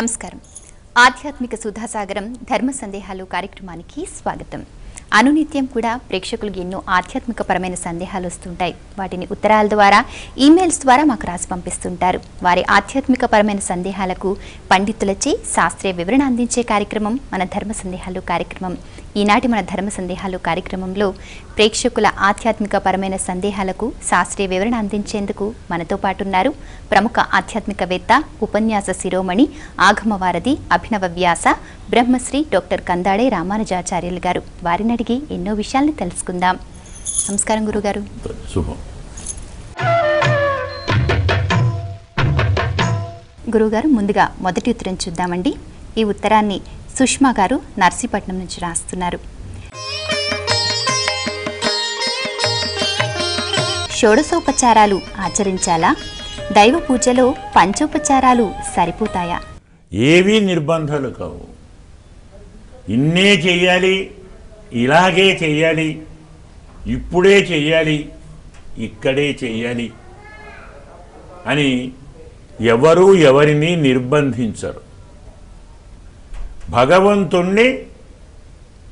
నమస్కారం. ఆధ్యాత్మిక సుధాసాగరం ధర్మ సందేహాలు కార్యక్రమానికి స్వాగతం. అనునిత్యం కూడా ప్రేక్షకులకు ఎన్నో ఆధ్యాత్మికపరమైన సందేహాలు వస్తుంటాయి. వాటిని ఉత్తరాల ద్వారా, ఈమెయిల్స్ ద్వారా మాకు రాసి పంపిస్తుంటారు. వారి ఆధ్యాత్మికపరమైన సందేహాలకు పండితులచే శాస్త్రీయ వివరణ అందించే కార్యక్రమం మన ధర్మ సందేహాలు కార్యక్రమం. ఈనాటి మన ధర్మ సందేహాలు కార్యక్రమంలో ప్రేక్షకుల ఆధ్యాత్మికపరమైన సందేహాలకు శాస్త్రీయ వివరణ అందించేందుకు మనతో పాటు ఉన్నారు ప్రముఖ ఆధ్యాత్మికవేత్త, ఉపన్యాస శిరోమణి, ఆగమవారధి, అభినవ వ్యాస, బ్రహ్మశ్రీ డాక్టర్ కందాడే రామానుజాచార్యులు గారు. వారిని అడిగి ఎన్నో విషయాల్ని తెలుసుకుందాం. నమస్కారం గురుగారు. గురుగారు, ముందుగా మొదటి ఉత్తరం చూద్దామండి. ఈ ఉత్తరాన్ని సుష్మా గారు నర్సీపట్నం నుంచి రాస్తున్నారు. షోడశోపచారాలు ఆచరించాలా? దైవ పూజలో పంచోపచారాలు సరిపోతాయా? ఏవీ నిర్బంధాలు కావు. ఇన్నే చెయ్యాలి, ఇలాగే చెయ్యాలి, ఇప్పుడే చెయ్యాలి, ఇక్కడే చెయ్యాలి అని ఎవరూ ఎవరిని నిర్బంధించరు. భగవంతుణ్ణి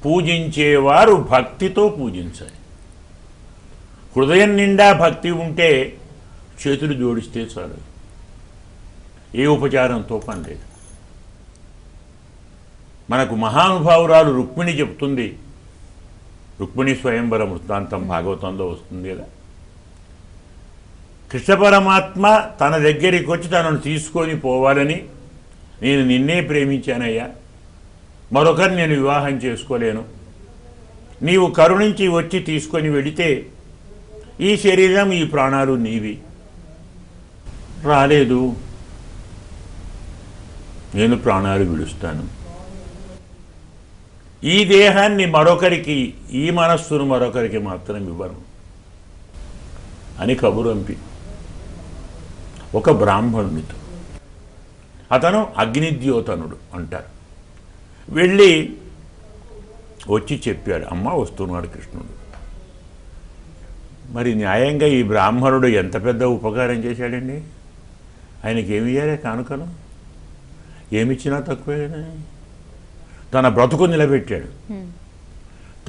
పూజించేవారు భక్తితో పూజించాలి. హృదయం నిండా భక్తి ఉంటే చేతులు జోడిస్తే చాలు, ఏ ఉపచారంతో పని లేదు. మనకు మహానుభావురాలు రుక్మిణి చెప్తుంది, రుక్మిణి స్వయంవర వృత్తాంతం భాగవతంలో వస్తుంది కదా. కృష్ణ పరమాత్మ తన దగ్గరికి వచ్చి తనను తీసుకొని పోవాలని, నేను నిన్నే ప్రేమించానయ్యా, మరొకరిని నేను వివాహం చేసుకోలేను, నీవు కరుణించి వచ్చి తీసుకొని వెళితే ఈ శరీరం, ఈ ప్రాణాలు నీవి. రాలేదు, నేను ప్రాణాలు విడుస్తాను, ఈ దేహాన్ని మరొకరికి, ఈ మనస్సును మరొకరికి మాత్రం ఇవ్వను అని కబురంపి ఒక బ్రాహ్మణునితో, అతను అగ్నిద్యోతనుడు అంటారు, వెళ్ళి వచ్చి చెప్పాడు, అమ్మ వస్తున్నాడు కృష్ణుడు. మరి న్యాయంగా ఈ బ్రాహ్మణుడు ఎంత పెద్ద ఉపకారం చేశాడండి. ఆయనకి ఏమి ఇయ్యాలి కానుకలు? ఏమిచ్చినా తక్కువే కదా. తన బ్రతుకు నిలబెట్టాడు.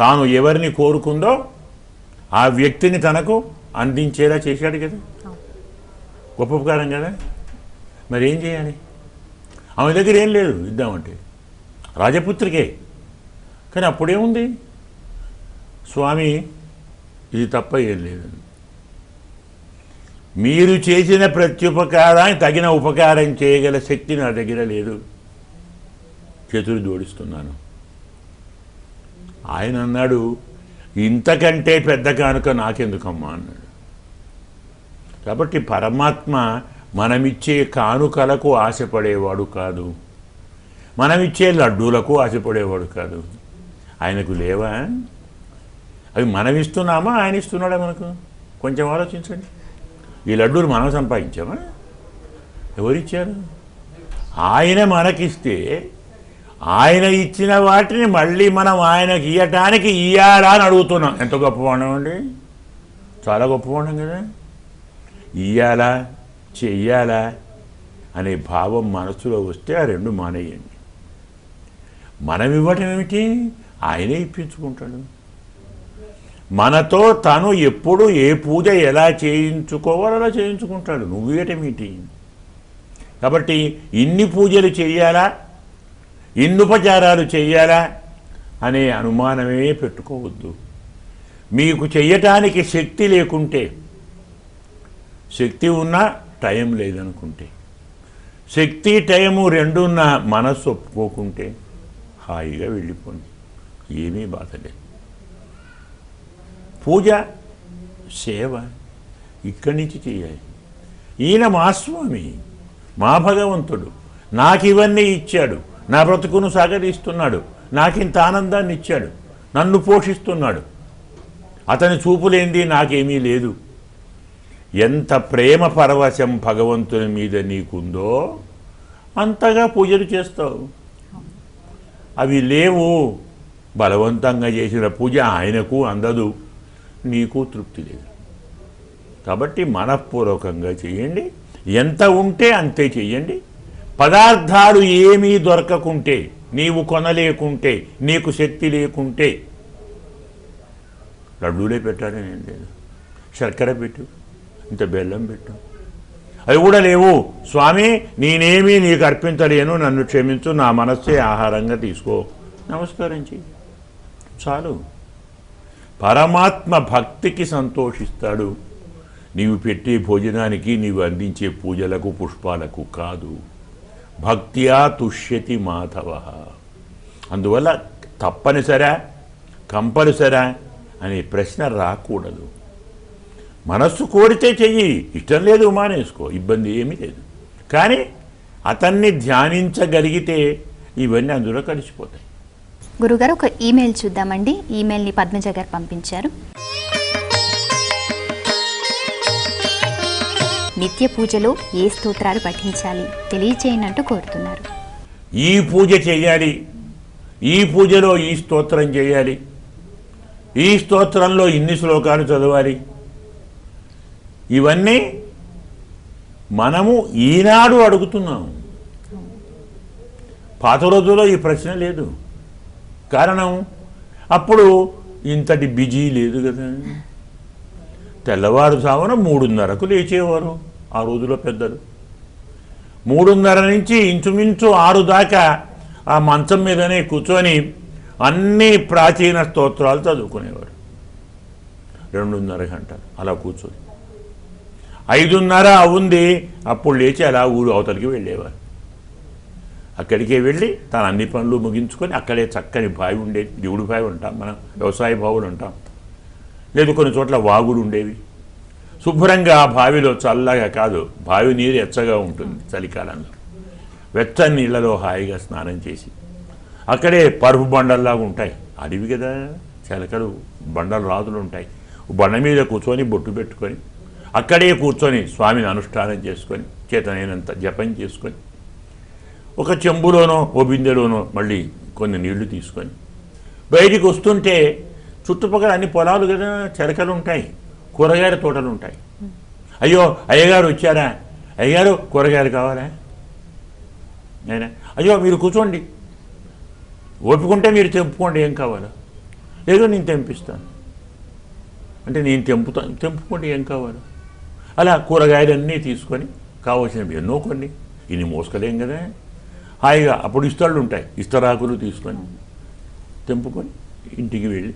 తాను ఎవరిని కోరుకుందో ఆ వ్యక్తిని తనకు అందించేలా చేశాడు కదా. గొప్ప ఉపకారం కదా. మరి ఏం చేయాలి? ఆమె దగ్గర ఏం లేదు ఇద్దామంటే, రాజపుత్రికే. కానీ అప్పుడేముంది, స్వామి ఇది తప్ప ఏం లేదు, మీరు చేసిన ప్రత్యుపకారానికి తగిన ఉపకారం చేయగల శక్తి నా దగ్గర లేదు, చేతులు జోడిస్తున్నాను. ఆయన అన్నాడు, ఇంతకంటే పెద్ద కానుక నాకెందుకమ్మా అన్నాడు. కాబట్టి పరమాత్మ మనమిచ్చే కానుకలకు ఆశపడేవాడు కాదు, మనమిచ్చే లడ్డూలకు ఆశపడేవాడు కాదు. ఆయనకు లేవా? అవి మనం ఇస్తున్నామా, ఆయన ఇస్తున్నాడా మనకు? కొంచెం ఆలోచించండి. ఈ లడ్డూలు మనం సంపాదించామా? ఎవరిచ్చారు? ఆయన మనకిస్తే ఆయన ఇచ్చిన వాటిని మళ్ళీ మనం ఆయనకి ఇవ్వటానికి ఇయ్యాలా అని అడుగుతున్నాం. ఎంత గొప్పవాణం అండి, చాలా గొప్పవాణం కదా. ఇయ్యాలా, చెయ్యాలా అనే భావం మనసులో వస్తే ఆ రెండు మానేయండి. మనం ఇవ్వటం ఏమిటి? ఆయనే ఇప్పించుకుంటాడు. మనతో తను ఎప్పుడు ఏ పూజ ఎలా చేయించుకోవాలో అలా చేయించుకుంటాడు. నువ్వు ఇవ్వటమేంటి? కాబట్టి ఇన్ని పూజలు చెయ్యాలా, ఇన్నుపచారాలు చెయ్యాలా అనే అనుమానమే పెట్టుకోవద్దు. మీకు చెయ్యటానికి శక్తి లేకుంటే, శక్తి ఉన్నా టైం లేదనుకుంటే, శక్తి టైము రెండున్న మనస్సు ఒప్పుకోకుంటే హాయిగా వెళ్ళిపోండి, ఏమీ బాధ లేదు. పూజ, సేవ ఇక్కడి నుంచి చేయాలి. ఈయన మా స్వామి, మా భగవంతుడు, నాకు ఇవన్నీ ఇచ్చాడు, నా బ్రతుకును సాగరిస్తున్నాడు, నాకింత ఆనందాన్ని ఇచ్చాడు, నన్ను పోషిస్తున్నాడు, అతని చూపులేంది నాకేమీ లేదు. ఎంత ప్రేమ పరవశం భగవంతుని మీద నీకుందో అంతగా పూజలు చేస్తావు. అవి లేవు, బలవంతంగా చేసిన పూజ ఆయనకు అందదు, నీకు తృప్తి లేదు. కాబట్టి మనఃపూర్వకంగా చేయండి, ఎంత ఉంటే అంతే చెయ్యండి. పదార్థాలు ఏమీ దొరకకుంటే, నీవు కొనలేకుంటే, నీకు శక్తి లేకుంటే లడ్డూలే పెట్టాలని ఏం లేదు. శర్కర పెట్టు, ఇంత బెల్లం పెట్టు, అవి కూడా లేవు. స్వామి నేనేమీ నీకు అర్పించలేను, నన్ను క్షమించు, నా మనస్సే ఆహారంగా తీసుకో, నమస్కారం చెయ్యి, చాలు. పరమాత్మ భక్తికి సంతోషిస్తాడు, నీవు పెట్టే భోజనానికి, నీవు అందించే పూజలకు, పుష్పాలకు కాదు. భక్త్యా తుష్యతి మాధవ. అందువల్ల తప్పనిసరా, కంపల్సరా అనే ప్రశ్న రాకూడదు. మనస్సు కోరితే చెయ్యి, ఇష్టం లేదు మానేసుకో, ఇబ్బంది ఏమీ లేదు. కానీ అతన్ని ధ్యానించగలిగితే ఇవన్నీ అందులో కలిసిపోతాయి. గురుగారు, ఒక ఈమెయిల్ చూద్దామండి. ఈమెయిల్ని పద్మజ గారు పంపించారు. నిత్య పూజలో ఏ స్తోత్రాలు పఠించాలి తెలియచేయనంటూ కోరుతున్నారు. ఈ పూజ చేయాలి, ఈ పూజలో ఈ స్తోత్రం చేయాలి, ఈ స్తోత్రంలో ఇన్ని శ్లోకాలు చదవాలి, ఇవన్నీ మనము ఈనాడు అడుగుతున్నాము. పాత రోజుల్లో ఈ ప్రశ్న లేదు. కారణం అప్పుడు ఇంతటి బిజీ లేదు కదా. తెల్లవారుజామున 3:30కు లేచేవారు ఆ రోజులో పెద్దలు. 3:30 నుంచి ఇంచుమించు 6 దాకా ఆ మంచం మీదనే కూర్చొని అన్ని ప్రాచీన స్తోత్రాలు చదువుకునేవారు. 2:30 గంటలు అలా కూర్చొని 5:30 అవుంది, అప్పుడు లేచి అలా ఊరు అవతలికి వెళ్ళేవారు. అక్కడికే వెళ్ళి తన అన్ని పనులు ముగించుకొని అక్కడే చక్కని బావి ఉండేది. దేవుడి బావి ఉంటాం మనం, వ్యవసాయ బావులు ఉంటాం, లేదు కొన్ని చోట్ల వాగులు ఉండేవి. శుభ్రంగా ఆ బావిలో చల్లగా కాదు, బావి నీరు ఎచ్చగా ఉంటుంది చలికాలంలో. వెచ్చని నీళ్ళలో హాయిగా స్నానం చేసి అక్కడే పరుపు బండల్లాగా ఉంటాయి, అడవి కదా, చిలకలు బండలు రాజులు ఉంటాయి. బండ మీద కూర్చొని బొట్టు పెట్టుకొని అక్కడే కూర్చొని స్వామిని అనుష్ఠానం చేసుకొని చేతనైనంత జపం చేసుకొని ఒక చెంబులోనో ఓ బిందెలోనో మళ్ళీ కొన్ని నీళ్లు తీసుకొని బయటికి వస్తుంటే చుట్టుపక్కల అన్ని పొలాలు కదా, చెలకలు ఉంటాయి, కూరగాయల తోటలు ఉంటాయి. అయ్యో అయ్యగారు వచ్చారా, అయ్యగారు కూరగాయలు కావాలా, అయినా అయ్యో మీరు కూర్చోండి, ఓపుకుంటే మీరు తెంపుకోండి, ఏం కావాలో, ఏదో నేను తెంపిస్తాను అంటే నేను తెంపుకోండి ఏం కావాలో. అలా కూరగాయలన్నీ తీసుకొని కావాల్సినవి ఎన్నో కొన్ని, ఇన్ని మోసుకలేం కదా, హాయిగా అప్పుడు ఇస్తళ్ళు ఉంటాయి, ఇస్తరాకులు తీసుకొని తెంపుకొని ఇంటికి వెళ్ళి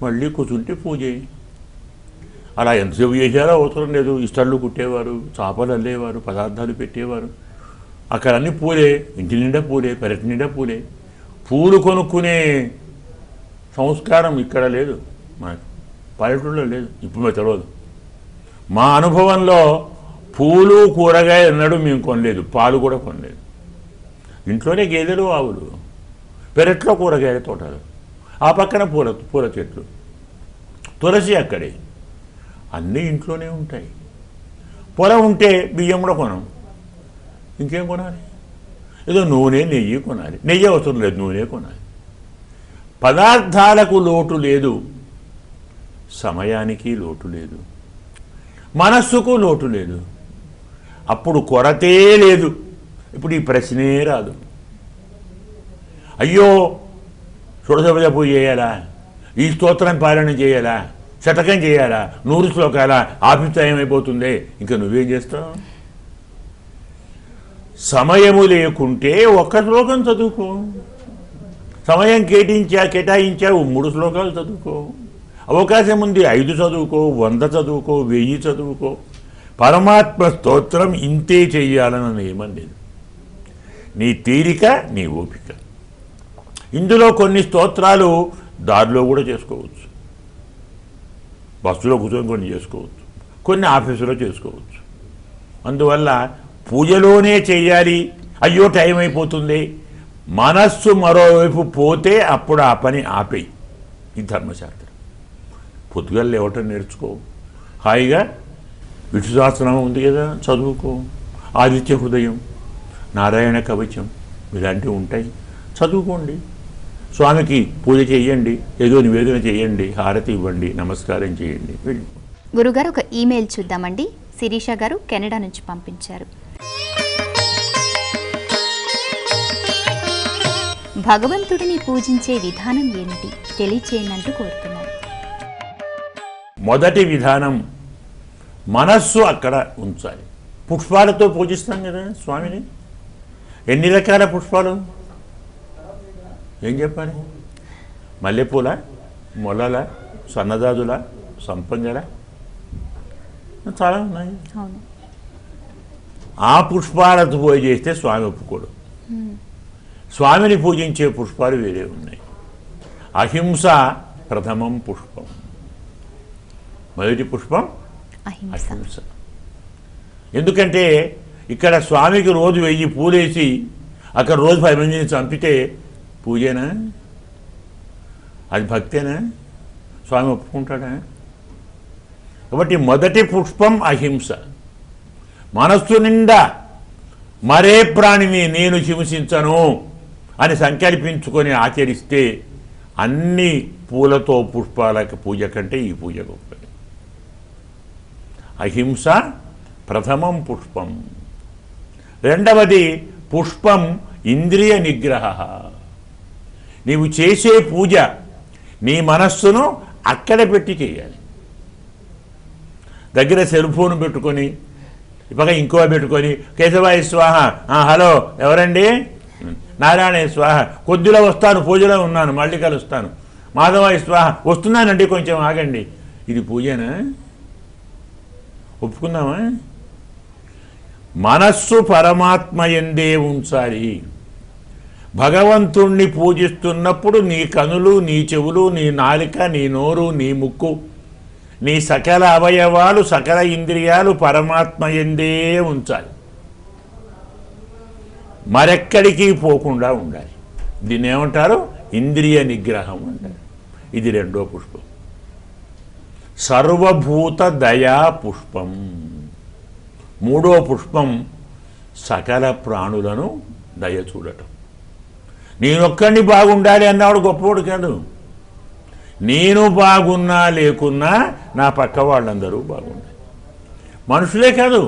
మళ్ళీ కూర్చుంటే పూజ. అలా ఎంతసేపు చేశారో అవసరం లేదు. ఇస్తళ్ళు కుట్టేవారు, చాపలు అల్లేవారు, పదార్థాలు పెట్టేవారు. అక్కడ అన్ని పూలే, ఇంటి నిండా పూలే, పెరటి నిండా పూలే. పూలు కొనుక్కునే సంస్కారం ఇక్కడ లేదు, మనకు పల్లెటూళ్ళలో లేదు, ఇప్పుడు తెలియదు. మా అనుభవంలో పూలు కూరగాయ అన్నాడు మేము కొనలేదు, పాలు కూడా కొనలేదు. ఇంట్లోనే గేదెలు ఆవులు, పెరట్లో కూరగాయల తోటలు, ఆ పక్కన పూల చెట్లు, తులసి అక్కడే, అన్నీ ఇంట్లోనే ఉంటాయి. పొలం ఉంటే బియ్యం కూడా కొనం, ఇంకేం కొనాలి, ఏదో నూనె నెయ్యి కొనాలి, నెయ్యి అవసరం లేదు, నూనె కొనాలి. పదార్థాలకు లోటు లేదు, సమయానికి లోటు లేదు, మనస్సుకు లోటు లేదు. అప్పుడు కొరతే లేదు, ఇప్పుడు ఈ ప్రశ్నే రాదు. అయ్యో షోడశోపద పూజ చేయాలా, ఈ స్తోత్రం పాలన చేయాలా, శతకం చేయాలా, 100 శ్లోకాల ఆభిప్రాయం అయిపోతుంది, ఇంకా నువ్వేం చేస్తావు? సమయము లేకుంటే ఒక్క శ్లోకం చదువుకో, సమయం కేటాయించావు 3 శ్లోకాలు చదువుకో, అవకాశం ఉంది 5 చదువుకో, 100 చదువుకో, 1000 చదువుకో. పరమాత్మ స్తోత్రం ఇంతే చెయ్యాలని నియమం లేదు, నీ తీరిక, నీ ఓపిక. ఇందులో కొన్ని స్తోత్రాలు దారిలో కూడా చేసుకోవచ్చు, బస్సులో కూర్చొని కొన్ని చేసుకోవచ్చు, కొన్ని ఆఫీసులో చేసుకోవచ్చు. అందువల్ల పూజలోనే చెయ్యాలి. అయ్యో టైం అయిపోతుంది, మనస్సు మరోవైపు పోతే అప్పుడు ఆ పని ఆపేయి. ఈ ధర్మశాస్త్రం. పొద్దుగా లేవటం నేర్చుకో, హాయిగా విష్ణు సహస్రనామం ఉంది కదా చదువుకో, ఆదిత్య హృదయం, నారాయణ కవచం ఇలాంటివి ఉంటాయి, చదువుకోండి. స్వామికి పూజ చేయండి, ఏదో నివేదన చేయండి, హారతి ఇవ్వండి, నమస్కారం చేయండి, వెళ్ళి. గురుగారు, ఒక ఈమెయిల్ చూద్దామండి. శిరీష గారు కెనడా నుంచి పంపించారు. భగవంతుడిని పూజించే విధానం ఏమిటి తెలియచేయనంటూ కోరుతున్నారు. మొదటి విధానం మనస్సు అక్కడ ఉంచాలి. పుష్పాలతో పూజిస్తాం కదా స్వామిని. ఎన్ని రకాల పుష్పాలు ఏం చెప్పాలి? మల్లెపూల, మొలల, సన్నజాజుల, సంపంగల, చాలా ఉన్నాయి. అవును. ఆ పుష్పాలతో పూజ చేస్తే స్వామి ఒప్పుకోడు. స్వామిని పూజించే పుష్పాలు వేరే ఉన్నాయి. అహింస ప్రథమం పుష్పం. మొదటి పుష్పం అహింస. ఎందుకంటే ఇక్కడ స్వామికి రోజు 1000 పూలేసి అక్కడ రోజు 10 మందిని చంపితే పూజేనా? అది భక్తేనా? స్వామి ఒప్పుకుంటాడా? కాబట్టి మొదటి పుష్పం అహింస. మనస్సు నిండా మరే ప్రాణిని నేను హింసించను అని సంకల్పించుకొని ఆచరిస్తే అన్ని పూలతో పుష్పాలకు పూజ కంటే ఈ పూజ గొప్పది. అహింస ప్రథమం పుష్పం. రెండవది పుష్పం ఇంద్రియ నిగ్రహ. నీవు చేసే పూజ నీ మనస్సును అక్కడ పెట్టి చేయాలి. దగ్గర సెల్ ఫోన్ పెట్టుకొని ఇప్పగా ఇంకో పెట్టుకొని కేశవాయ స్వాహ, హలో ఎవరండి? నారాయణ స్వాహ, కొద్దిలో వస్తాను, పూజలో ఉన్నాను, మళ్ళీ కలుస్తాను. మాధవాయ స్వాహ, వస్తున్నానండి, కొంచెం ఆగండి. ఇది పూజనా? ఒప్పుకుందామా? మనస్సు పరమాత్మ యందే ఉంచాలి. భగవంతుణ్ణి పూజిస్తున్నప్పుడు నీ కనులు, నీ చెవులు, నీ నాలిక, నీ నోరు, నీ ముక్కు, నీ సకల అవయవాలు, సకల ఇంద్రియాలు పరమాత్మ యందే ఉంచాలి. మరెక్కడికి పోకుండా ఉండాలి. దీన్ని ఏమంటారు? ఇంద్రియ నిగ్రహం అంటారు. ఇది రెండో పుష్పం. సర్వభూత దయా పుష్పం. మూడో పుష్పం సకల ప్రాణులను దయ చూడటం. నేనొక్కడిని బాగుండాలి అన్నవాడు గొప్పవాడు కాదు. నేను బాగున్నా లేకున్నా నా పక్క వాళ్ళందరూ బాగుండాలి. మనుషులే కాదు,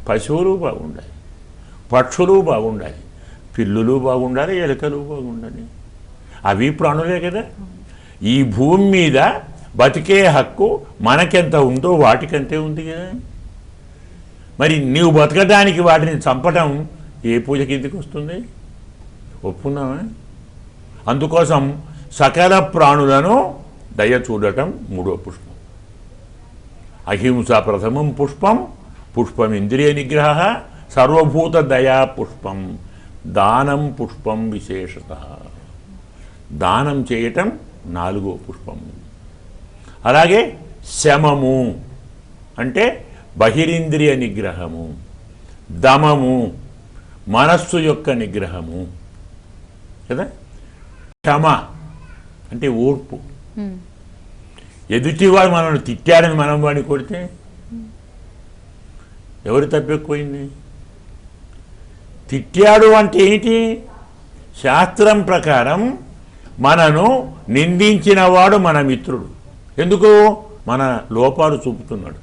పశువులు బాగుండాలి, పక్షులు బాగుండాలి, పిల్లులు బాగుండాలి, ఎలుకలు బాగుండాలి. అవి ప్రాణులే కదా. ఈ భూమి మీద బతికే హక్కు మనకెంత ఉందో వాటికంతే ఉంది కదా. మరి నీవు బతకడానికి వాటిని చంపటం ఏ పూజ కిందికి వస్తుంది? ఒప్పుకున్నావా? అందుకోసం సకల ప్రాణులను దయ చూడటం మూడో పుష్పం. అహింస ప్రథమం పుష్పం. పుష్పం ఇంద్రియ నిగ్రహ. సర్వభూత దయా పుష్పం. దానం పుష్పం విశేషత. దానం చేయటం నాలుగో పుష్పం. అలాగే శమము అంటే బహిరింద్రియ నిగ్రహము. దమము మనస్సు యొక్క నిగ్రహము కదా. క్షమ అంటే ఓర్పు. ఎదుటివాడు మనల్ని తిట్టాడని మనం వాడిని కొడితే ఎవరు తప్పెక్కువైంది? తిట్టాడు అంటే ఏంటి? శాస్త్రం ప్రకారం మనను నిందించిన వాడు మన మిత్రుడు. ఎందుకు? మన లోపాలు చూపుతున్నాడు.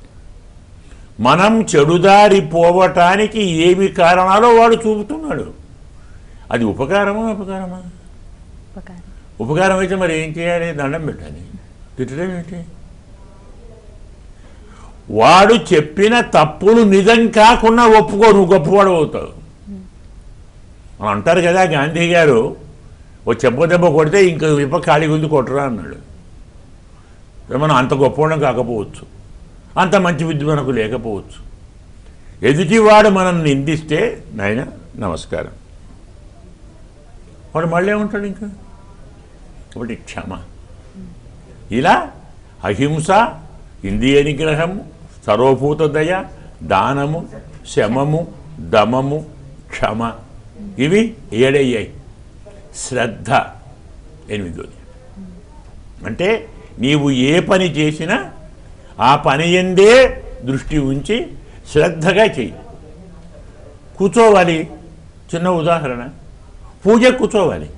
మనం చెడుదారి పోవటానికి ఏమి కారణాలో వాడు చూపుతున్నాడు. అది ఉపకారమా అపకారమా? ఉపకారం అయితే మరి ఏం చేయాలి? దండం పెట్టాలి. తిట్టడం ఏంటి? వాడు చెప్పిన తప్పులు నిజం కాకుండా ఒప్పుకో, నువ్వు గొప్పవాడు అవుతావు. మనం అంటారు కదా, గాంధీ గారు ఓ దెబ్బ కొడితే ఇంక విప్ప ఖాళీ గుంది కొట్టరా అన్నాడు. మనం అంత గొప్పవాళ్ళం కాకపోవచ్చు, అంత మంచి విద్య మనకు లేకపోవచ్చు. ఎదుటివాడు మనం నిందిస్తే నాయన నమస్కారం, వాడు మళ్ళీ ఉంటాడు. ఇంకా ఒకటి క్షమ. ఇలా అహింస, ఇంద్రియ నిగ్రహము, సర్వభూత దయ, దానము, శమము, దమము, క్షమ, ఇవి 7 అయ్యాయి. శ్రద్ధ 8. అంటే నీవు ఏ పని చేసినా ఆ పని ఎందే దృష్టి ఉంచి శ్రద్ధగా చెయ్యి. కూర్చోవాలి. చిన్న ఉదాహరణ, పూజకు కూర్చోవాలి.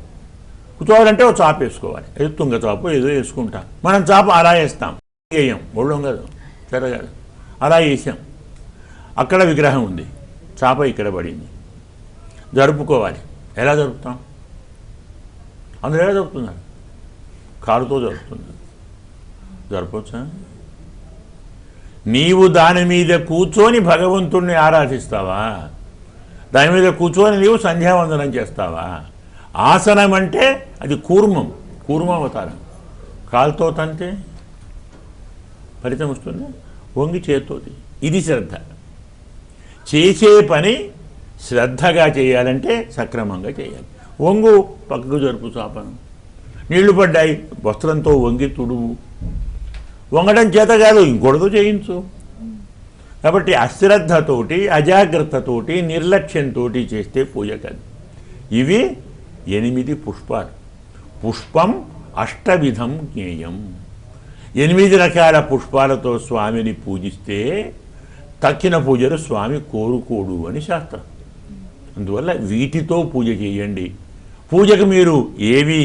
కూర్చోవాలంటే ఒక చాప వేసుకోవాలి. ఏదో తుంగ చాపు ఏదో వేసుకుంటాం. మనం చాప అలా వేస్తాం, వేయం, ఒళ్ళం కాదు, చెరగాదు, అలా వేసాం. అక్కడ విగ్రహం ఉంది, చాప ఇక్కడ పడింది, జరుపుకోవాలి. ఎలా జరుపుతాం? అందరూ ఎలా జరుపుతున్నారు? కాలుతో జరుపుతున్నారు. జరపవచ్చా? నీవు దాని మీద కూర్చొని భగవంతుణ్ణి ఆరాధిస్తావా? దాని మీద కూర్చొని నీవు సంధ్యావందనం చేస్తావా? ఆసనం అంటే అది కూర్మావతారం. కాలుతో తంటే ఫలితం వస్తుంది, వంగి చేత్తోది. ఇది శ్రద్ధ. చేసే పని శ్రద్ధగా చేయాలంటే సక్రమంగా చేయాలి. వంగు, పక్కకు జరుపు చాపను. నీళ్లు పడ్డాయి, వస్త్రంతో వంగి తుడువు. వంగడం చేత కాదు, ఇంకొకటితో చేయించు. కాబట్టి అశ్రద్ధతోటి, అజాగ్రత్తతోటి, నిర్లక్ష్యంతో చేస్తే పూజ కాదు. ఇవి 8 పుష్పాలు. పుష్పం అష్టవిధం జ్ఞేయం. 8 రకాల పుష్పాలతో స్వామిని పూజిస్తే తక్కిన పూజలు స్వామి కోరుకోడు అని శాస్త్రం. అందువల్ల వీటితో పూజ చేయండి. పూజకు మీరు ఏవి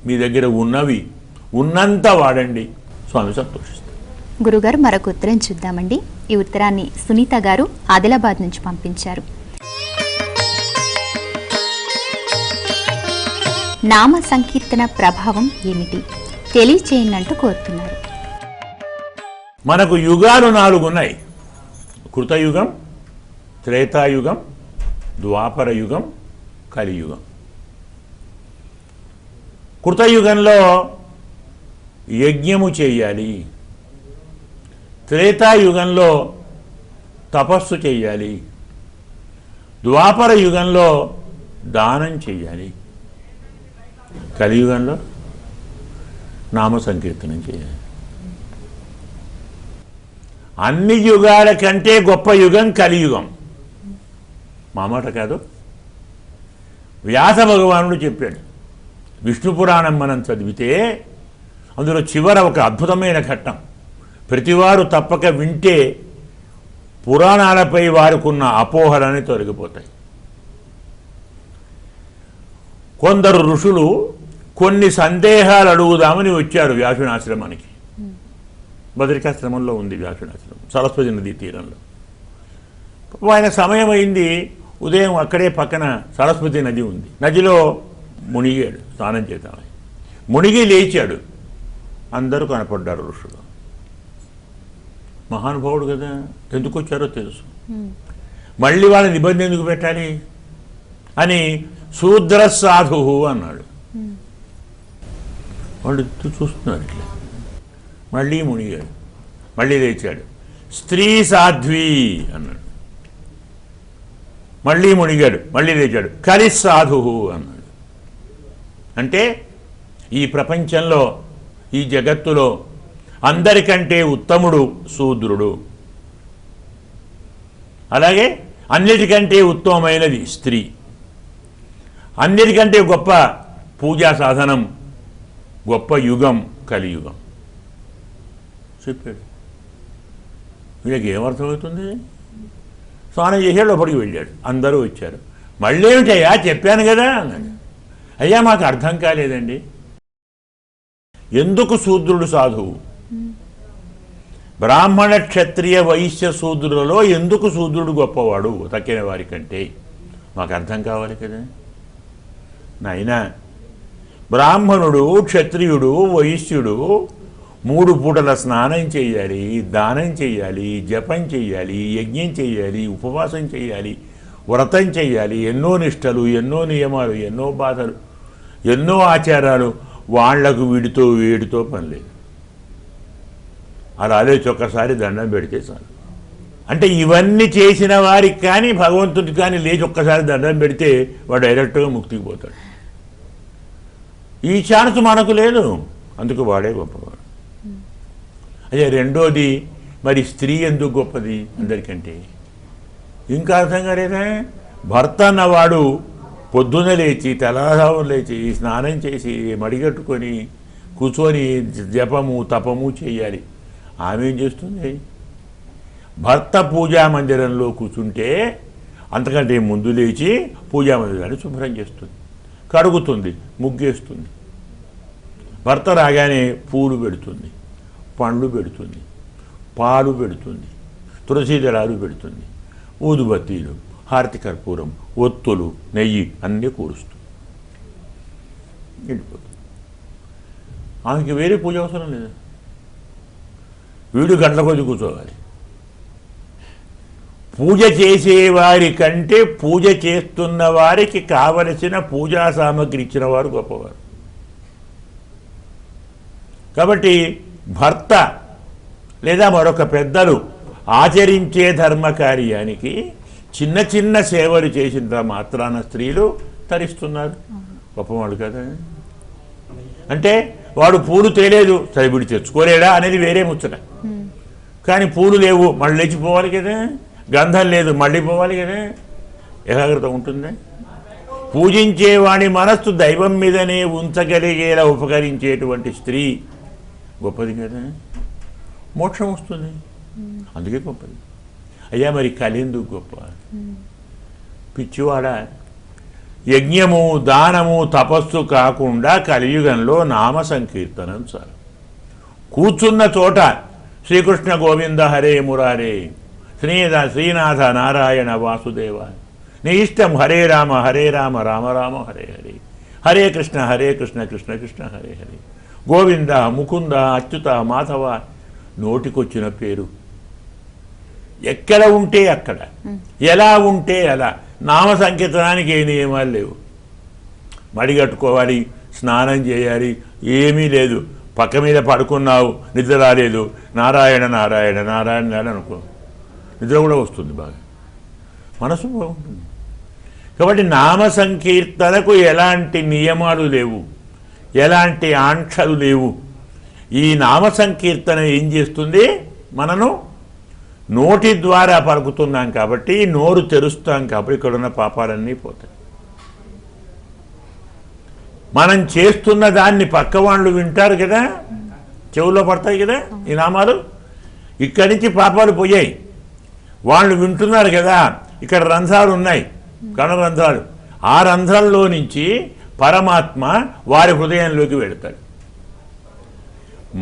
మీ దగ్గర ఉన్నవి ఉన్నంత వాడండి, స్వామి సంతోషిస్తారు. గురుగారు, మరొక ఉత్తరం చూద్దామండి. ఈ ఉత్తరాన్ని సునీత గారు ఆదిలాబాద్ నుంచి పంపించారు. నామ సంకీర్తన ప్రభావం ఏమిటి తెలియచేయనంటూ కోరుతున్నారు. మనకు యుగాలు 4 ఉన్నాయి. కృతయుగం, త్రేతాయుగం, ద్వాపర యుగం, కలియుగం. కృతయుగంలో యజ్ఞము చేయాలి, త్రేతాయుగంలో తపస్సు చేయాలి, ద్వాపర యుగంలో దానం చేయాలి, కలియుగంలో నామ సంకీర్తనం చేయాలి. అన్ని యుగాల కంటే గొప్ప యుగం కలియుగం. మా మాట కాదు, వ్యాస భగవానుడు చెప్పాడు. విష్ణు పురాణం మనం చదివితే అందులో చివర ఒక అద్భుతమైన ఘట్టం. ప్రతివారు తప్పక వింటే పురాణాలపై వారికున్న అపోహలన్నీ తొలగిపోతాయి. కొందరు ఋషులు కొన్ని సందేహాలు అడుగుదామని వచ్చారు వ్యాసునాశ్రమానికి. బదరికాశ్రమంలో ఉంది వ్యాసునాశ్రమం, సరస్వతి నదీ తీరంలో. ఆయన సమయం అయింది, ఉదయం అక్కడే పక్కన సరస్వతి నది ఉంది. నదిలో మునిగాడు స్నానం చేద్దామని. మునిగి లేచాడు, అందరూ కనపడ్డారు ఋషులు. మహానుభావుడు కదా, ఎందుకు వచ్చారో తెలుసు. మళ్ళీ వాళ్ళ నిబంధన ఎందుకు పెట్టాలి అని శూద్ర సాధు అన్నాడు. వాళ్ళు చూస్తున్నారు ఇట్లా. మళ్ళీ మునిగాడు, మళ్ళీ లేచాడు. స్త్రీ సాధ్వి అన్నాడు. మళ్ళీ మునిగాడు, మళ్ళీ లేచాడు. కలి సాధు అన్నాడు. అంటే ఈ ప్రపంచంలో, ఈ జగత్తులో అందరికంటే ఉత్తముడు శూద్రుడు, అలాగే అన్నిటికంటే ఉత్తమమైనది స్త్రీ, అన్నిటికంటే గొప్ప పూజా సాధనం, గొప్ప యుగం కలియుగం చెప్పాడు. వీళ్ళకి ఏమర్థమవుతుంది? స్నానం చేసాడు, లోపలికి వెళ్ళాడు, అందరూ వచ్చారు. మళ్ళీ ఏమిటయ్యా చెప్పాను కదా అన్నాడు. అయ్యా మాకు అర్థం కాలేదండి, ఎందుకు శూద్రుడు సాధువు? బ్రాహ్మణ క్షత్రియ వైశ్య శూద్రులలో ఎందుకు శూద్రుడు గొప్పవాడు తక్కిన వారి కంటే? మాకు అర్థం కావాలి కదా నాయనా. బ్రాహ్మణుడు, క్షత్రియుడు, వైశ్యుడు 3 పూటల స్నానం చేయాలి, దానం చేయాలి, జపం చేయాలి, యజ్ఞం చేయాలి, ఉపవాసం చేయాలి, వ్రతం చేయాలి, ఎన్నో నిష్టలు, ఎన్నో నియమాలు, ఎన్నో బాధలు, ఎన్నో ఆచారాలు. వాళ్లకు వీడితో పని లేదు. అలా లేచి ఒక్కసారి దండం పెడితే చాలు. అంటే ఇవన్నీ చేసిన వారికి కానీ భగవంతుడికి కానీ లేచి ఒక్కసారి దండం పెడితే వాడు డైరెక్ట్గా ముక్తికి పోతాడు. ఈ ఛాన్స్ మనకు లేదు, అందుకు వాడే గొప్పవాడు. అదే రెండోది, మరి స్త్రీ ఎందుకు గొప్పది అందరికంటే? ఇంకా అర్థం కాలేదా? భర్త అన్నవాడు పొద్దున్న లేచి, తెల్లవారు లేచి, స్నానం చేసి, మడిగట్టుకొని కూర్చొని జపము తపము చేయాలి. ఆమె ఏం చేస్తుంది? భర్త పూజా మందిరంలో కూర్చుంటే అంతకంటే ముందు లేచి పూజా మందిరాన్ని శుభ్రం చేస్తుంది, కడుగుతుంది, ముగ్గేస్తుంది. భర్త రాగానే పూలు పెడుతుంది, పండ్లు పెడుతుంది, పాలు పెడుతుంది, తులసి దళాలు పెడుతుంది, ఊదుబత్తీలు, హారతి కర్పూరం, ఒత్తులు, నెయ్యి అన్నీ కూరుస్తుంది. వెళ్ళిపోతుంది. ఆమెకి వేరే పూజ అవసరం లేదు. వీడు గంటల కొద్ది కూర్చోవాలి. పూజ చేసేవారి కంటే పూజ చేస్తున్న వారికి కావలసిన పూజా సామగ్రి ఇచ్చిన వారు గొప్పవారు. కాబట్టి భర్త లేదా మరొక పెద్దలు ఆచరించే ధర్మ కార్యానికి చిన్న చిన్న సేవలు చేసిన మాత్రాన స్త్రీలు తరిస్తున్నారు. గొప్పవాడు కదా. అంటే వాడు పూలు తేలేదు, సరే వీడు తెచ్చుకోలేడా అనేది వేరే ముచ్చట. కానీ పూలు లేవు, మళ్ళీ లేచిపోవాలి కదా. గంధం లేదు, మళ్ళీ పోవాలి కదా. ఏకాగ్రత ఉంటుందా? పూజించేవాడి మనస్సు దైవం మీదనే ఉంచగలిగేలా ఉపకరించేటువంటి స్త్రీ గొప్పది కదా. మోక్షం వస్తుంది, అందుకే గొప్పది. అయ్యా మరి కలిందుకు గొప్ప? పిచ్చివాడ, యజ్ఞము దానము తపస్సు కాకుండా కలియుగంలో నామ సంకీర్తనం చాలు. కూర్చున్న చోట శ్రీకృష్ణ గోవింద హరే మురారే, శ్రీనాథ నారాయణ వాసుదేవ, నీ ఇష్టం హరే రామ రామ రామ హరే హరే, హరే కృష్ణ కృష్ణ కృష్ణ హరే హరే, గోవింద ముకుంద అచ్యుత మాధవ, నోటికొచ్చిన పేరు. ఎక్కడ ఉంటే అక్కడ, ఎలా ఉంటే అలా. నామ సంకీర్తనానికి ఏ నియమాలు లేవు. మడిగట్టుకోవాలి, స్నానం చేయాలి, ఏమీ లేదు. పక్క మీద పడుకున్నావు, నిద్ర రాలేదు, నారాయణ నారాయణ నారాయణ నారాయణ అనుకో, నిద్ర కూడా వస్తుంది బాగా, మనసు బాగుంటుంది. కాబట్టి నామ సంకీర్తనకు ఎలాంటి నియమాలు లేవు, ఎలాంటి ఆంక్షలు లేవు. ఈ నామ సంకీర్తన ఏం చేస్తుంది? మనను నోటి ద్వారా పలుకుతున్నాం కాబట్టి, నోరు తెరుస్తాం కాబట్టి ఇక్కడున్న పాపాలన్నీ పోతాయి. మనం చేస్తున్న దాన్ని పక్క వాళ్ళు వింటారు కదా, చెవుల్లో పడతాయి కదా ఈ నామాలు. ఇక్కడి నుంచి పాపాలు పోయాయి, వాళ్ళు వింటున్నారు కదా. ఇక్కడ రంధ్రాలు ఉన్నాయి, కణరంధ్రాలు. ఆ రంధ్రంలో నుంచి పరమాత్మ వారి హృదయంలోకి వెళతాడు.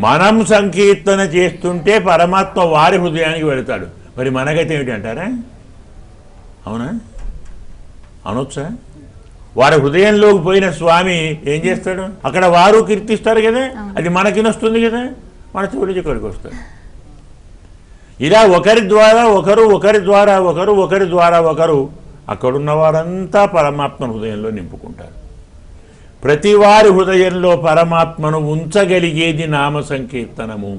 మనం సంకీర్తన చేస్తుంటే పరమాత్మ వారి హృదయానికి వెళతాడు. మరి మనకైతే ఏమిటి అంటారా? అవునా? అనొచ్చా? వారి హృదయంలోకి పోయిన స్వామి ఏం చేస్తాడు? అక్కడ వారు కీర్తిస్తారు కదా, అది మనకినొస్తుంది కదా, మన చెవుడికి ఇక్కడికి వస్తాడు. ఇలా ఒకరి ద్వారా ఒకరు, ఒకరి ద్వారా ఒకరు, ఒకరి ద్వారా ఒకరు అక్కడున్న వారంతా పరమాత్మ హృదయంలో నింపుకుంటారు. ప్రతి వారి హృదయంలో పరమాత్మను ఉంచగలిగేది నామ సంకీర్తనము.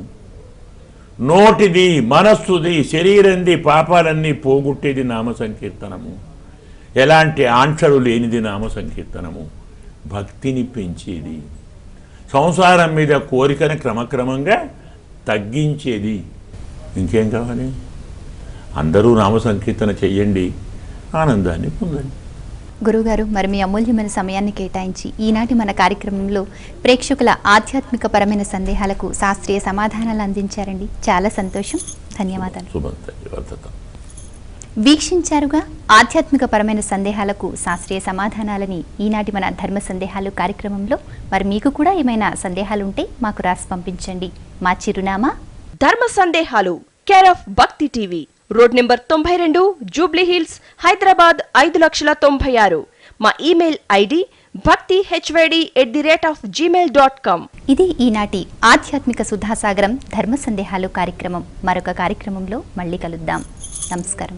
నోటిది, మనస్సుది, శరీరంది పాపాలన్నీ పోగొట్టేది నామ సంకీర్తనము. ఎలాంటి ఆంక్షలు లేనిది నామ సంకీర్తనము. భక్తిని పెంచేది, సంసారం మీద కోరికను క్రమక్రమంగా తగ్గించేది. ఇంకేం కావాలి? అందరూ నామ సంకీర్తన చెయ్యండి, ఆనందాన్ని పొందండి. గురువుగారు, మరి మీ అమూల్యమైన సమయాన్ని కేటాయించి ఈనాటి మన కార్యక్రమంలో ప్రేక్షకుల ఆధ్యాత్మిక పరమైన సందేహాలకు శాస్త్రీయ సమాధానాలు అందించారండి. చాలా సంతోషం, ధన్యవాదాలు. వీక్షించారుగా ఆధ్యాత్మిక పరమైన సందేహాలకు శాస్త్రీయ సమాధానాలని ఈనాటి మన ధర్మ సందేహాలు కార్యక్రమంలో. మరి మీకు కూడా ఏమైనా సందేహాలుంటే మాకు రాసి పంపించండి. మా చిరునామా ధర్మ సందేహాలు, కేర్ ఆఫ్ భక్తి TV, road number 92, Jubilee hills, Hyderabad 5,96,000. మా ఇమెయిల్ ఐడి bhaktihyd@gmail.com. ఇది ఈనాటి ఆధ్యాత్మిక సుధాసాగరం ధర్మ సందేహాలు కార్యక్రమం. మరొక కార్యక్రమంలో మళ్ళీ కలుద్దాం. నమస్కారం.